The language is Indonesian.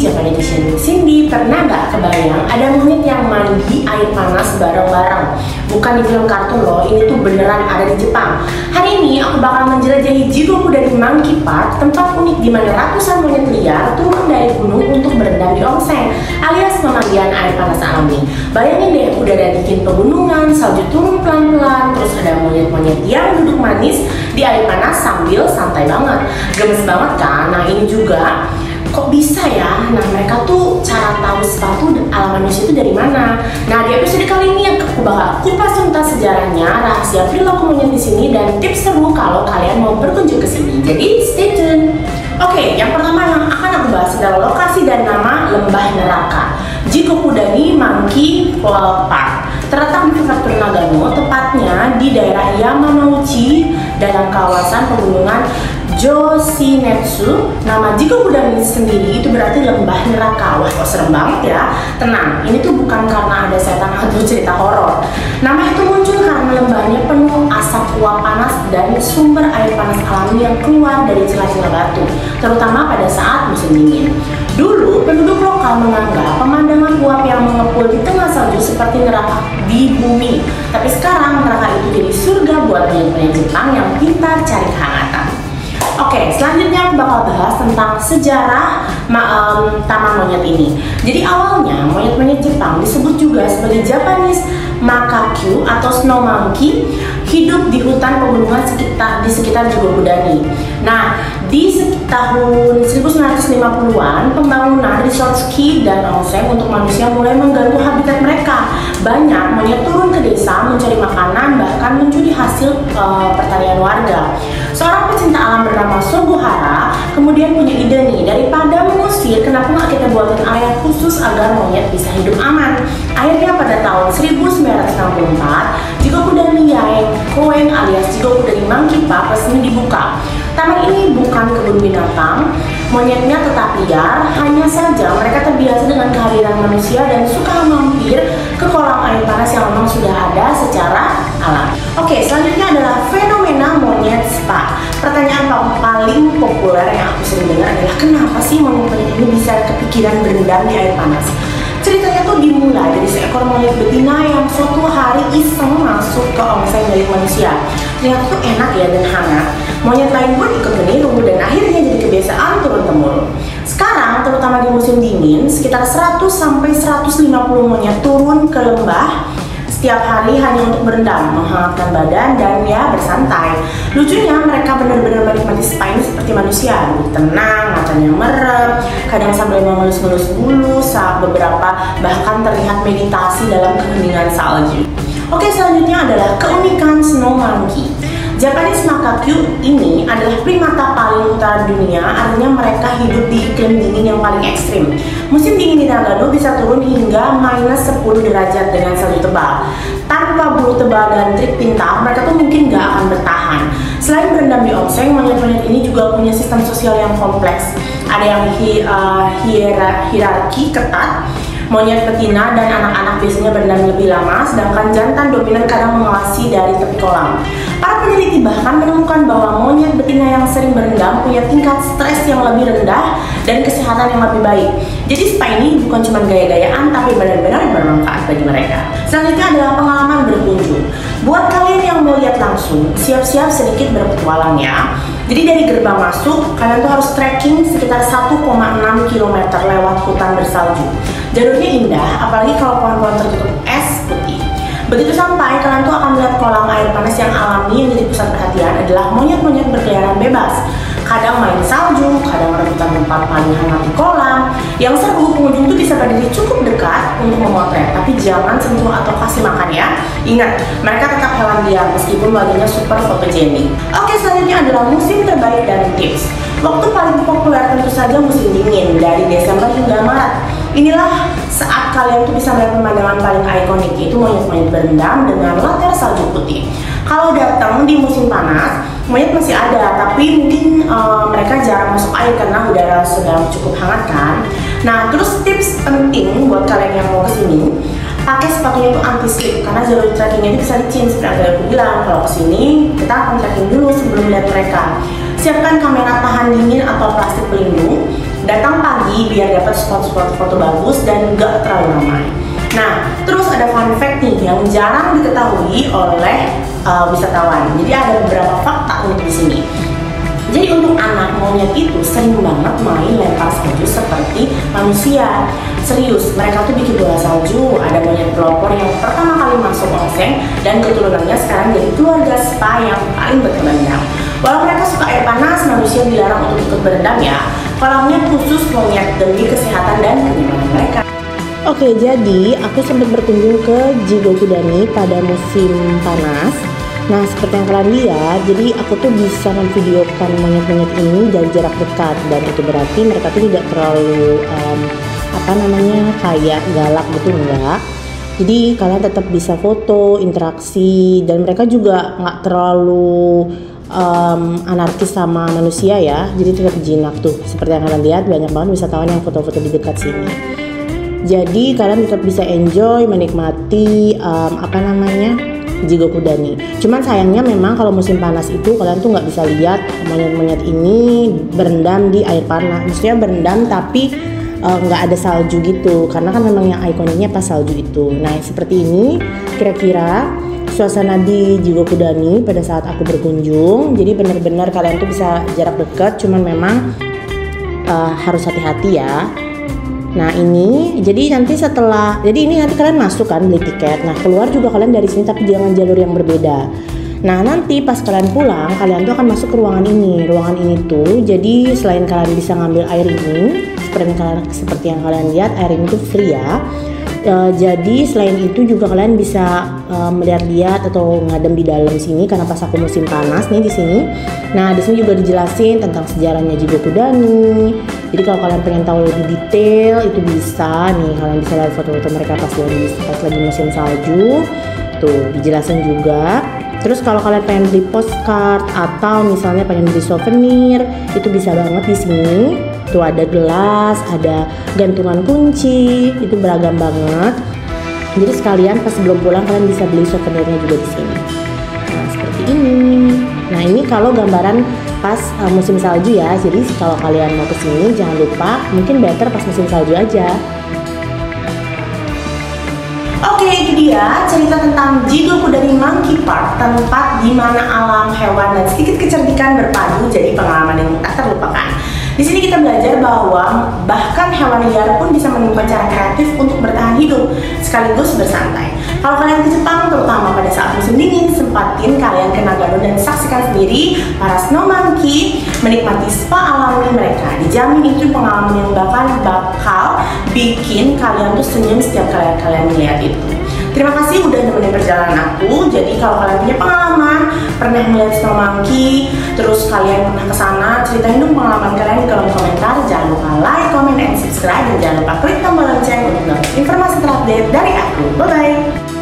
Japan Edition. Cindy, pernah nggak kebayang ada monyet yang mandi air panas bareng-bareng? Bukan di film kartun loh, ini tuh beneran ada di Jepang. Hari ini aku bakal menjelajahi Jigoku dari Monkey Park, tempat unik di mana ratusan monyet liar turun dari gunung untuk berendam di onsen, alias pemandian air panas alami. Bayangin deh, udara dingin pegunungan, salju turun pelan-pelan, terus ada monyet-monyet yang duduk manis di air panas sambil santai banget. Gemes banget kan? Nah ini juga kok bisa ya? Nah mereka tuh cara tahu sepatu ala manusia itu dari mana? Nah di episode kali ini aku bakal kupas tuntas sejarahnya, rahasia perilaku monyet di sini, dan tips seru kalau kalian mau berkunjung ke sini. Jadi stay tune. Oke, yang pertama yang akan aku bahas adalah lokasi dan nama lembah neraka. Jikokudani Monkey Park terletak di prefektur Nagano, tepatnya di daerah Yamamauchi dalam kawasan pegunungan Joshinetsu. Nama Jikokudani sendiri itu berarti lembah neraka. Wah, kok serem banget ya. Tenang, ini tuh bukan karena ada setan atau cerita horor. Nama itu muncul karena lembahnya penuh asap uap panas dan sumber air panas alami yang keluar dari celah-celah batu, terutama pada saat musim dingin. Dulu, penduduk lokal menganggap pemandangan uap yang mengepul di tengah salju seperti neraka di bumi. Tapi sekarang neraka itu jadi surga buat monyet-monyet Jepang yang pintar cari kehangatan. Oke, selanjutnya aku bakal bahas tentang sejarah taman monyet ini. Jadi awalnya monyet-monyet Jepang disebut juga sebagai Japanese Macaque atau Snow Monkey, hidup di hutan pegunungan di sekitar Jikokudani. Nah, di tahun 1950-an, pembangunan resort ski dan onsen untuk manusia mulai mengganggu habitat mereka. Banyak monyet turun ke desa mencari makanan, bahkan mencuri hasil pertanian warga. Seorang pecinta alam bernama Sogohara kemudian punya ide nih, daripada mengusir, kenapa nggak kita buatin area khusus agar monyet bisa hidup aman. Akhirnya pada tahun 1964, Jikokudani Yae Koen alias Jikokudani Monkey Park resmi dibuka. Taman ini bukan kebun binatang, monyetnya tetap liar, hanya saja mereka terbiasa dengan kehadiran manusia dan suka mampir ke kolam air panas yang memang sudah ada secara alami. Oke, selanjutnya adalah fenomena monyet spa. Pertanyaan paling populer yang aku sering dengar adalah kenapa sih monyet-monyet ini bisa kepikiran berendam di air panas? Ceritanya tuh dimulai dari seekor monyet betina yang suatu hari iseng masuk ke onsen milik manusia. Ternyata tuh enak ya dan hangat. Monyet lain pun ikut meniru dan akhirnya jadi kebiasaan turun-temurun. Sekarang, terutama di musim dingin, sekitar 100-150 monyet turun ke lembah setiap hari hanya untuk berendam, menghangatkan badan, dan ya bersantai. Lucunya mereka benar-benar menikmati spa ini seperti manusia, tenang, matanya merem, kadang sambil mengelus-ngelus bulu, saat beberapa bahkan terlihat meditasi dalam keheningan salju. Oke, selanjutnya adalah keunikan Snow Monkey. Japanese Macaque ini adalah primata paling utara dunia, artinya mereka hidup di iklim dingin yang paling ekstrim. Musim dingin di Nagano bisa turun hingga minus 10 derajat dengan salju tebal. Tanpa bulu tebal dan trik pintar, mereka tuh mungkin gak akan bertahan. Selain berendam di onsen, monyet-monyet ini juga punya sistem sosial yang kompleks. Ada yang hierarki ketat. Monyet betina dan anak-anak biasanya berendam lebih lama, sedangkan jantan dominan kadang mengawasi dari tepi kolam. Para peneliti bahkan menemukan bahwa monyet betina yang sering berendam punya tingkat stres yang lebih rendah dan kesehatan yang lebih baik. Jadi spa ini bukan cuma gaya-gayaan, tapi benar-benar bermanfaat bagi mereka. Selanjutnya adalah pengalaman berkunjung. Buat kalian yang mau lihat langsung, siap-siap sedikit berpetualang ya. Jadi dari gerbang masuk, kalian tuh harus trekking sekitar 1,6 km lewat hutan bersalju. Jalurnya indah, apalagi kalau pohon-pohon tertutup es putih. Begitu sampai, kalian tuh akan melihat kolam air panas yang alami. Yang jadi pusat perhatian adalah monyet-monyet berkeliaran bebas. Kadang main salju, kadang merebutan tempat paling hangat di kolam. Yang seru, pengunjung tuh bisa berdiri cukup dekat untuk memotret, tapi jangan sentuh atau kasih makan ya. Ingat, mereka tetap hewan liar meskipun wajahnya super fotogenik. Oke, selanjutnya adalah musim terbaik dan tips. Waktu paling populer tentu saja musim dingin, dari Desember hingga Maret. Inilah saat kalian tuh bisa melihat pemandangan paling ikonik, yaitu monyet-monyet berendam dengan latar salju putih. Kalau datang di musim panas, monyet masih ada, tapi mungkin mereka jarang masuk air karena udara sedang cukup hangat kan. Nah, terus tips penting buat kalian yang mau kesini, pakai sepatunya itu anti slip karena jalur trekkingnya ini bisa licin. Seperti yang aku bilang, kalau kesini kita akan trekking dulu sebelum melihat mereka. Siapkan kamera tahan dingin atau plastik pelindung. datang pagi biar dapat spot-spot foto bagus dan nggak terlalu ramai. Nah, terus ada fun fact nih yang jarang diketahui oleh wisatawan. Jadi ada beberapa fakta unik di sini. Jadi untuk anak monyet itu sering banget main lempar salju seperti manusia. Serius, mereka tuh bikin bola salju. Ada monyet pelopor yang pertama kali masuk oseng dan keturunannya sekarang jadi keluarga spa yang paling berkembang. Walau mereka suka air panas, manusia dilarang untuk ikut berendam ya. Kolamnya khusus monyet demi kesehatan dan kenyamanan mereka. Oke, jadi aku sempat berkunjung ke Jigokudani pada musim panas. Nah, seperti yang kalian lihat, jadi aku tuh bisa memvideokan monyet-monyet ini dari jarak dekat, dan itu berarti mereka tuh tidak terlalu kayak galak gitu, enggak. Jadi kalian tetap bisa foto, interaksi, dan mereka juga nggak terlalu anarkis sama manusia ya. Jadi tetap jinak tuh. Seperti yang kalian lihat, banyak banget wisatawan yang foto-foto di dekat sini. Jadi kalian tetap bisa enjoy, menikmati Jigokudani. Cuman sayangnya memang kalau musim panas itu kalian tuh nggak bisa lihat monyet-monyet ini berendam di air panas. Maksudnya berendam tapi nggak ada salju gitu, karena kan memang yang ikoniknya pas salju itu. Nah, seperti ini kira-kira suasana di Jigokudani pada saat aku berkunjung. Jadi benar-benar kalian tuh bisa jarak dekat, cuman memang harus hati-hati ya. Nah ini, jadi nanti kalian masuk kan, beli tiket. Nah keluar juga kalian dari sini, tapi jangan jalur yang berbeda. Nah nanti pas kalian pulang, kalian tuh akan masuk ke ruangan ini. Ruangan ini tuh, jadi selain kalian bisa ngambil air ini, seperti yang kalian lihat, air ini tuh free ya. Jadi selain itu juga kalian bisa melihat-lihat atau ngadem di dalam sini, karena pas aku musim panas nih di sini. Nah di sini juga dijelasin tentang sejarahnya Jigokudani. Jadi kalau kalian pengen tahu lebih detail itu bisa nih, kalian bisa lihat foto-foto mereka pas lagi musim salju. Tuh dijelasin juga. Terus kalau kalian pengen beli postcard atau misalnya pengen beli souvenir, itu bisa banget di sini. Tuh ada gelas, ada gantungan kunci, itu beragam banget. Jadi sekalian pas sebelum pulang kalian bisa beli souvenirnya juga di sini. Nah seperti ini. Nah ini kalau gambaran pas musim salju ya. Jadi kalau kalian mau kesini jangan lupa, mungkin better pas musim salju aja. Oke, itu dia cerita tentang Jigokudani Monkey Park, tempat di mana alam, hewan, dan sedikit kecerdikan berpadu jadi pengalaman yang tak terlupakan. Di sini kita belajar bahwa bahkan hewan liar pun bisa menemukan cara kreatif untuk bertahan hidup sekaligus bersantai. Kalau kalian ke Jepang, terutama pada saat musim dingin, sempatin kalian ke Nagano dan saksikan sendiri para snow monkey menikmati spa alami mereka. Dijamin itu pengalaman yang bakal bikin kalian tuh senyum setiap kalian melihat itu. Terima kasih udah nemenin perjalanan aku. Jadi kalau kalian punya pengalaman, pernah melihat snow monkey, terus kalian pernah kesana, ceritain dong pengalaman kalian di kolom komentar. Jangan lupa like, comment, and subscribe, dan jangan lupa klik tombol lonceng untuk dapat informasi terupdate dari aku. Bye bye.